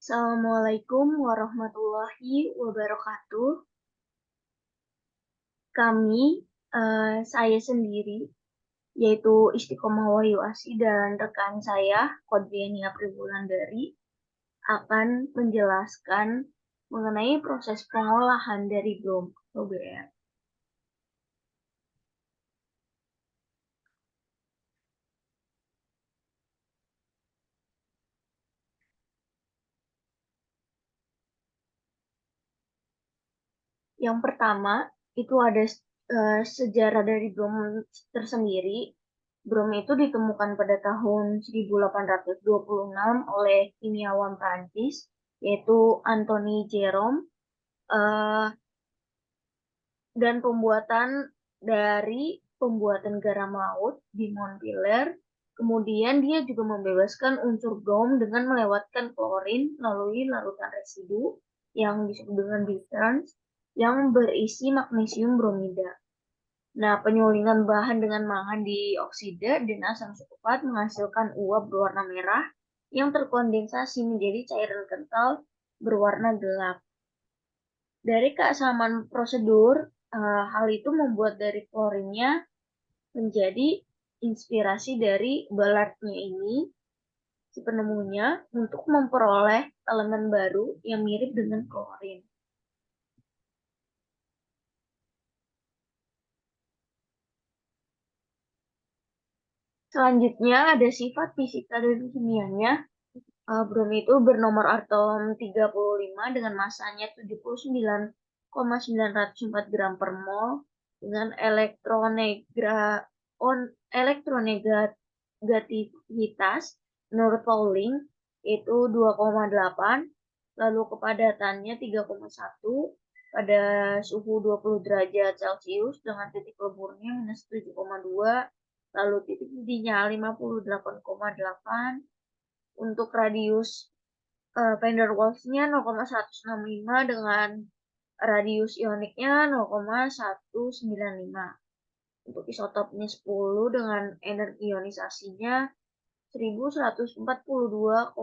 Assalamualaikum warahmatullahi wabarakatuh. Kami, saya sendiri, yaitu Istiqomah Wahyu Asih dan rekan saya, Kodriani April Wulandari, akan menjelaskan mengenai proses pengolahan dari Brom OBR. Yang pertama, itu ada sejarah dari Brom tersendiri. Brom itu ditemukan pada tahun 1826 oleh kimiawan Prancis, yaitu Anthony Jerome, dan pembuatan garam laut di Montpellier. Kemudian dia juga membebaskan unsur brom dengan melewatkan klorin melalui larutan residu yang disebut dengan bitters yang berisi magnesium bromida. Nah, penyulingan bahan dengan mangan dioksida dan asam sulfat menghasilkan uap berwarna merah yang terkondensasi menjadi cairan kental berwarna gelap. Dari keasaman prosedur, hal itu membuat dari klorinnya menjadi inspirasi dari Ballardnya ini, si penemunya, untuk memperoleh elemen baru yang mirip dengan klorin. Selanjutnya ada sifat fisika dan kimianya. Brom itu bernomor atom 35 dengan masanya 79,904 gram per mol dengan elektronegativitas menurut Pauling itu 2,8, lalu kepadatannya 3,1 pada suhu 20 derajat Celcius dengan titik leburnya minus 7,2, lalu titik intinya 58,8. Untuk radius van der Waals-nya 0,165 dengan radius ioniknya 0,195. Untuk isotopnya 10 dengan energi ionisasinya 1142,7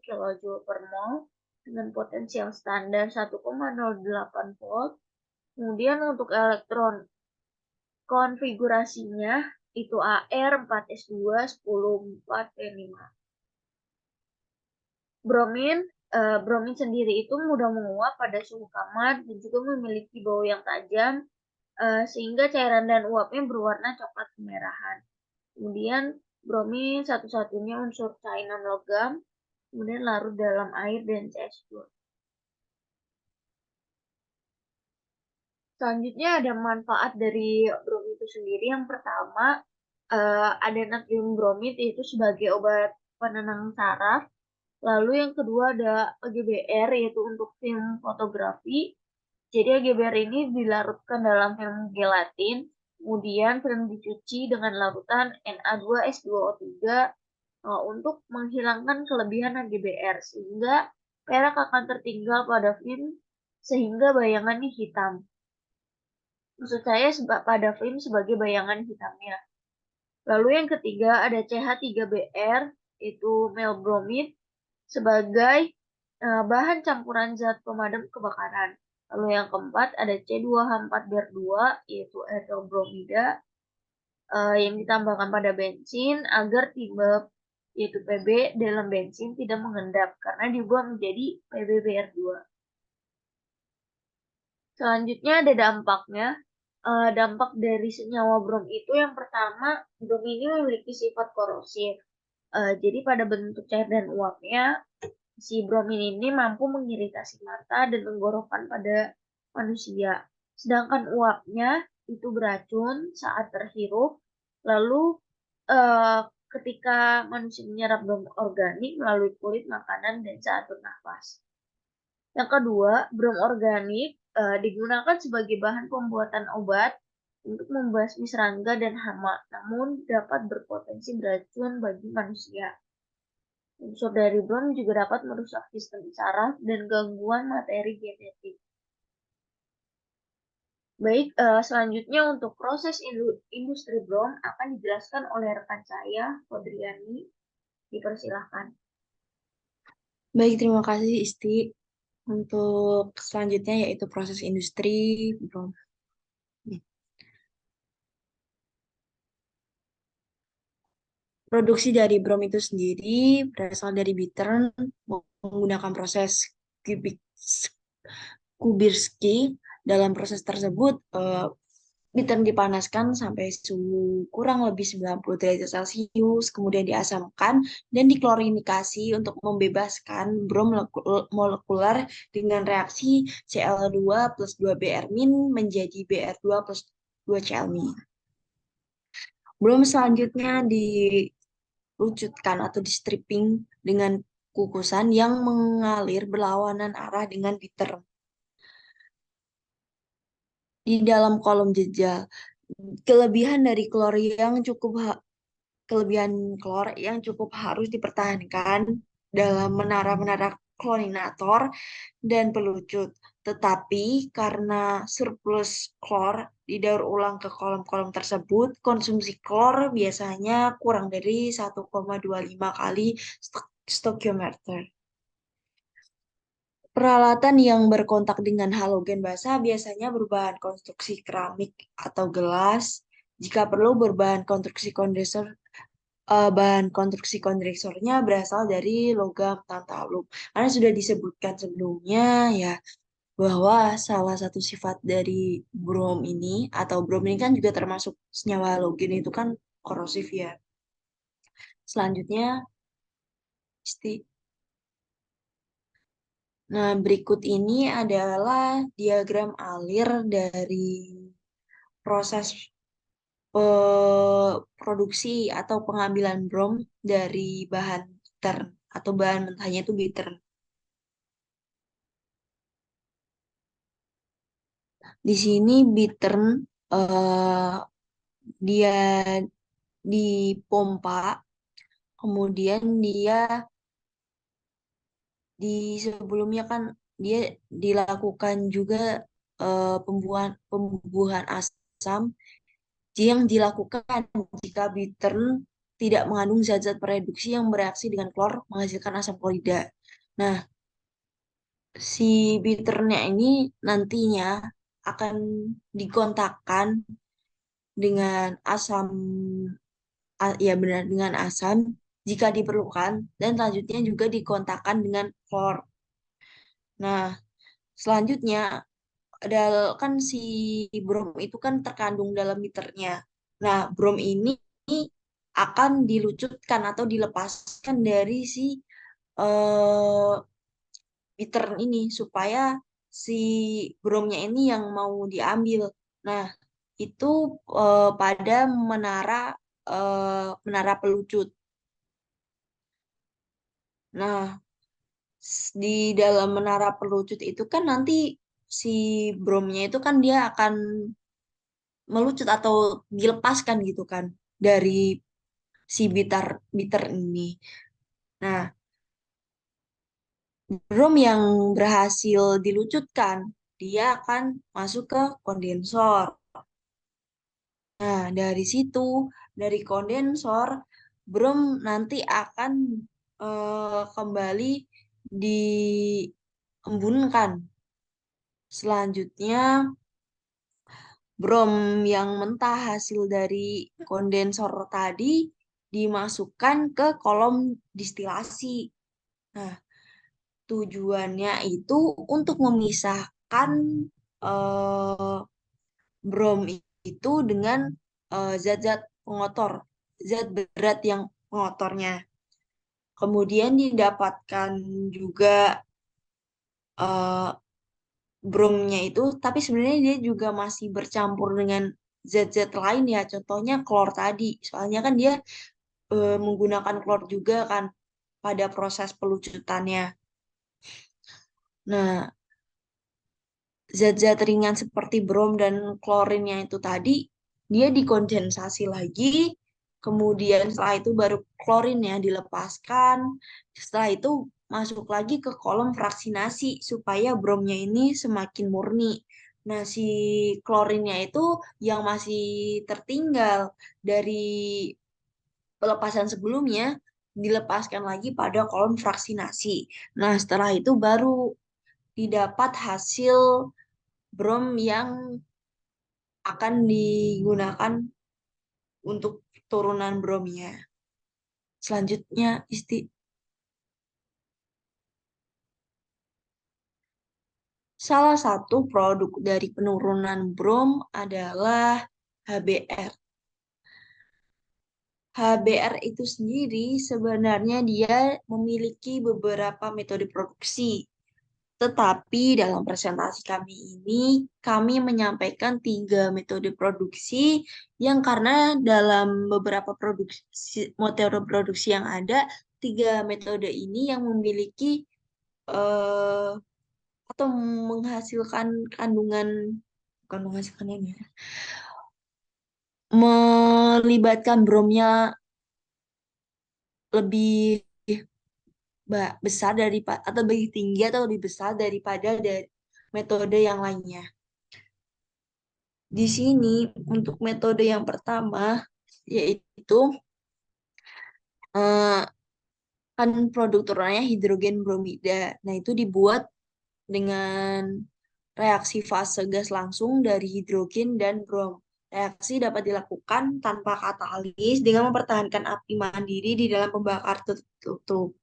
kJ per mol dengan potensial standar 1,08 volt. Kemudian untuk elektron konfigurasinya itu AR 4S2 104P5. Bromin sendiri itu mudah menguap pada suhu kamar dan juga memiliki bau yang tajam, sehingga cairan dan uapnya berwarna coklat kemerahan. Kemudian bromin satu-satunya unsur cair non logam, kemudian larut dalam air dan CH2. Selanjutnya ada manfaat dari brom itu sendiri. Yang pertama, ada natrium bromid yaitu sebagai obat penenang saraf. Lalu yang kedua ada AGBR yaitu untuk film fotografi. Jadi AGBR ini dilarutkan dalam film gelatin, kemudian film dicuci dengan larutan Na2S2O3 untuk menghilangkan kelebihan AGBR sehingga perak akan tertinggal pada film sehingga bayangannya hitam. Maksud saya pada film sebagai bayangan hitamnya. Lalu yang ketiga ada CH3BR itu melbromid sebagai bahan campuran zat pemadam kebakaran. Lalu yang keempat ada C2H4BR2 yaitu etil bromida yang ditambahkan pada bensin agar timbal yaitu Pb dalam bensin tidak mengendap karena diubah menjadi PbBr2. Selanjutnya ada dampaknya. Dampak dari senyawa brom itu yang pertama, brom ini memiliki sifat korosif. Jadi pada bentuk cair dan uapnya, si bromin ini mampu mengiritasi mata dan tenggorokan pada manusia. Sedangkan uapnya itu beracun saat terhirup. Lalu ketika manusia menyerap brom organik melalui kulit, makanan, dan saat bernafas. Yang kedua, brom organik digunakan sebagai bahan pembuatan obat untuk membasmi serangga dan hama, namun dapat berpotensi beracun bagi manusia. Unsur dari brom juga dapat merusak sistem saraf dan gangguan materi genetik. Baik, selanjutnya untuk proses industri brom akan dijelaskan oleh rekan saya, Kodriani. Dipersilahkan. Baik, terima kasih Isti. Untuk selanjutnya yaitu proses industri brom. Produksi dari brom itu sendiri berasal dari bittern menggunakan proses Kubik- Kubirsky. Dalam proses tersebut, bittern dipanaskan sampai suhu kurang lebih 90 derajat Celcius, kemudian diasamkan dan diklorinikasi untuk membebaskan brom molekuler dengan reaksi Cl2 plus 2Br- menjadi Br2 plus 2Cl-. Brom selanjutnya dilucutkan atau di stripping dengan kukusan yang mengalir berlawanan arah dengan bitter di dalam kolom jejak. Kelebihan dari klor yang cukup kelebihan klor yang cukup harus dipertahankan dalam menara-menara klorinator dan pelucut. Tetapi karena surplus klor didaur ulang ke kolom-kolom tersebut, konsumsi klor biasanya kurang dari 1,25 kali stoichiometer. Peralatan yang berkontak dengan halogen basah biasanya berbahan konstruksi keramik atau gelas. Jika perlu berbahan konstruksi kondensor, bahan konstruksi kondensornya berasal dari logam tantalum. Karena sudah disebutkan sebelumnya ya bahwa salah satu sifat dari brom ini atau brom ini kan juga termasuk senyawa halogen itu kan korosif ya. Selanjutnya, nah berikut ini adalah diagram alir dari proses produksi atau pengambilan brom dari bahan bitter atau bahan mentahnya itu bitter. Di sini bittern eh, dia dipompa, kemudian dia di sebelumnya kan dia dilakukan juga pembuahan asam yang dilakukan jika bittern tidak mengandung zat-zat pereduksi yang bereaksi dengan klor menghasilkan asam klorida. Nah, si bitternya ini nantinya akan dikontakkan dengan asam, ya benar dengan asam jika diperlukan dan selanjutnya juga dikontakkan dengan klor. Nah, selanjutnya ada kan si brom itu kan terkandung dalam bitternya. Nah, brom ini akan dilucutkan atau dilepaskan dari si eh, bitter ini supaya si bromnya ini yang mau diambil. Nah, itu pada menara menara pelucut. Nah, di dalam menara pelucut itu kan nanti si bromnya itu kan dia akan melucut atau dilepaskan gitu kan dari si bitter bitter ini. Nah, brom yang berhasil dilucutkan dia akan masuk ke kondensor. Nah, dari situ, dari kondensor, brom nanti akan kembali diembunkan. Selanjutnya, brom yang mentah hasil dari kondensor tadi dimasukkan ke kolom distilasi. Nah, tujuannya itu untuk memisahkan eh, brom itu dengan zat-zat pengotor, zat berat yang pengotornya. Kemudian didapatkan juga eh, bromnya itu, tapi sebenarnya dia juga masih bercampur dengan zat-zat lain ya. Contohnya klor tadi, soalnya kan dia menggunakan klor juga kan pada proses pelucutannya. Nah, zat-zat ringan seperti brom dan klorinnya itu tadi, dia dikondensasi lagi, kemudian setelah itu baru klorinnya dilepaskan, setelah itu masuk lagi ke kolom fraksinasi supaya bromnya ini semakin murni. Nah, si klorinnya itu yang masih tertinggal dari pelepasan sebelumnya, dilepaskan lagi pada kolom fraksinasi. Nah, setelah itu baru didapat hasil brom yang akan digunakan untuk turunan bromnya. Selanjutnya, salah satu produk dari penurunan brom adalah HBr. HBr itu sendiri sebenarnya dia memiliki beberapa metode produksi. Tetapi dalam presentasi kami ini, kami menyampaikan 3 metode produksi yang karena dalam beberapa metode produksi yang ada, 3 metode ini yang memiliki eh, atau menghasilkan kandungan, bukan menghasilkan ini ya, melibatkan bromnya lebih besar daripada atau lebih tinggi atau lebih besar daripada dari metode yang lainnya. Di sini untuk metode yang pertama yaitu eh, kan produk turunannya hidrogen bromida. Nah, itu dibuat dengan reaksi fase gas langsung dari hidrogen dan brom. Reaksi dapat dilakukan tanpa katalis dengan mempertahankan api mandiri di dalam pembakar tertutup.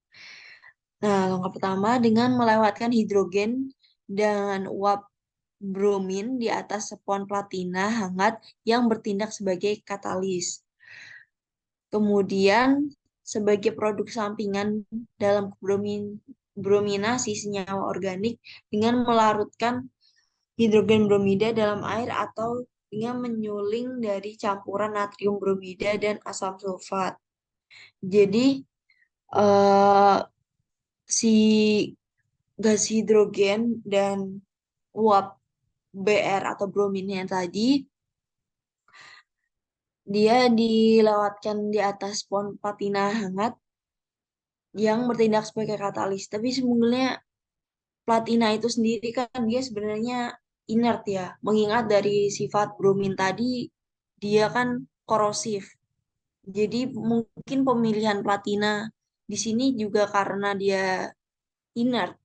Nah, langkah pertama dengan melewatkan hidrogen dan uap bromin di atas spon platina hangat yang bertindak sebagai katalis. Kemudian sebagai produk sampingan dalam brominasi senyawa organik dengan melarutkan hidrogen bromida dalam air atau dengan menyuling dari campuran natrium bromida dan asam sulfat. Jadi eh, si gas hidrogen dan uap BR atau brominnya tadi dia dilewatkan di atas spon patina hangat yang bertindak sebagai katalis. Tapi sebenarnya platina itu sendiri kan dia sebenarnya inert ya. Mengingat dari sifat bromin tadi dia kan korosif. Jadi mungkin pemilihan platina di sini juga karena dia inert.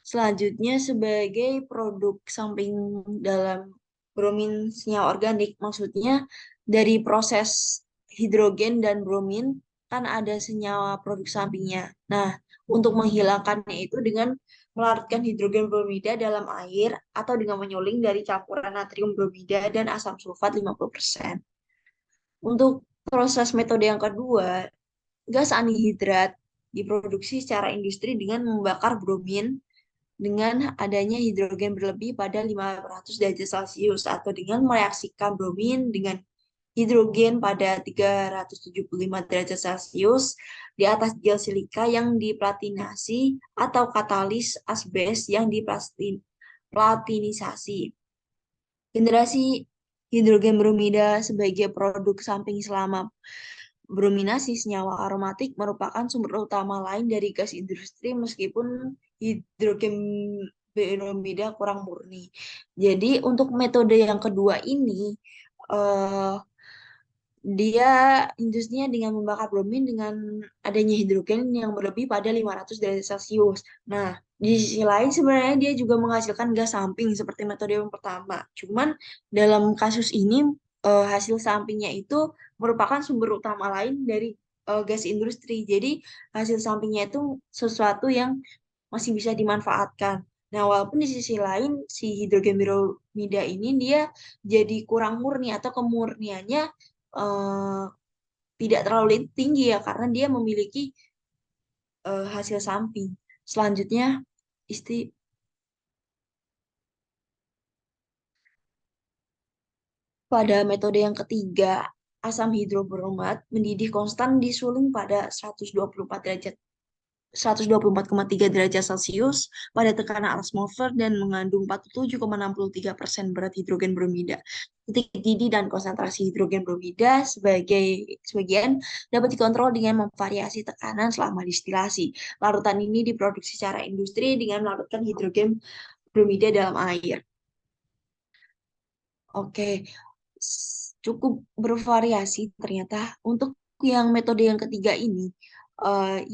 Selanjutnya sebagai produk samping dalam bromin senyawa organik, maksudnya dari proses hidrogen dan bromin kan ada senyawa produk sampingnya. Nah, untuk menghilangkannya itu dengan melarutkan hidrogen bromida dalam air atau dengan menyuling dari campuran natrium bromida dan asam sulfat 50%. Untuk proses metode yang kedua, gas anhidrat diproduksi secara industri dengan membakar bromin dengan adanya hidrogen berlebih pada 500 derajat Celcius atau dengan mereaksikan bromin dengan hidrogen pada 375 derajat Celcius di atas gel silika yang diplatinasi atau katalis asbes yang diplatinisasi. Generasi hidrogen bromida sebagai produk samping selama brominasi senyawa aromatik merupakan sumber utama lain dari gas industri meskipun hidrogen bromida kurang murni. Jadi untuk metode yang kedua ini eh, dia industrinya dengan membakar bromin dengan adanya hidrogen yang berlebih pada 500 derajat Celcius. Nah, di sisi lain sebenarnya dia juga menghasilkan gas samping seperti metode yang pertama. Cuman dalam kasus ini hasil sampingnya itu merupakan sumber utama lain dari gas industri. Jadi hasil sampingnya itu sesuatu yang masih bisa dimanfaatkan. Nah, walaupun di sisi lain si hidrogen bromida ini dia jadi kurang murni atau kemurniannya eh, tidak terlalu tinggi ya karena dia memiliki hasil samping. Selanjutnya, isti pada metode yang ketiga, asam hidrobromat mendidih konstan di suling pada 124,3 derajat Celcius pada tekanan atmosfer dan mengandung 47,63% berat hidrogen bromida. Titik didih dan konsentrasi hidrogen bromida sebagian dapat dikontrol dengan memvariasi tekanan selama distilasi. Larutan ini diproduksi secara industri dengan melarutkan hidrogen bromida dalam air. Oke, cukup bervariasi ternyata. Untuk yang metode yang ketiga ini,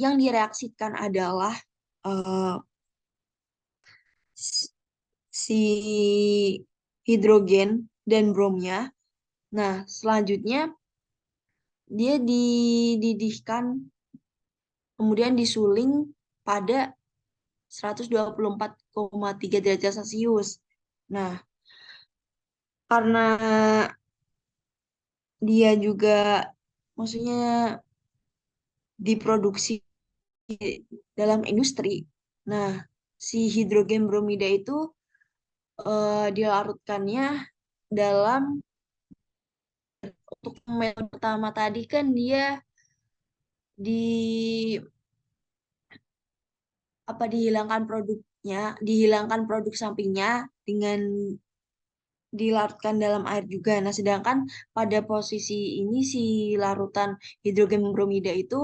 Yang direaksikan adalah eh, s- si hidrogen dan bromnya. Nah, selanjutnya dia dididihkan, kemudian disuling pada 124,3 derajat Celcius. Nah, karena dia juga maksudnya diproduksi dalam industri. Nah, si hidrogen bromida itu dilarutkannya dalam untuk metode pertama tadi kan dia di dihilangkan produknya, dihilangkan produk sampingnya dengan dilarutkan dalam air juga. Nah, sedangkan pada posisi ini si larutan hidrogen bromida itu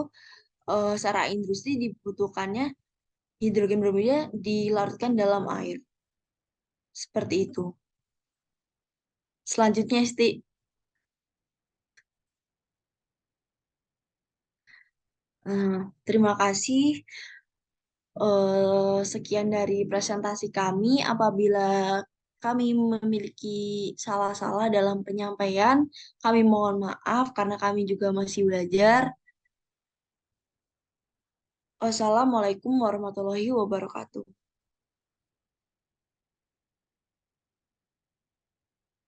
secara industri dibutuhkannya hidrogen bromida dilarutkan dalam air. Seperti itu. Selanjutnya, Sti, terima kasih. Sekian dari presentasi kami. Apabila kami memiliki salah-salah dalam penyampaian, kami mohon maaf karena kami juga masih belajar. Wassalamualaikum warahmatullahi wabarakatuh.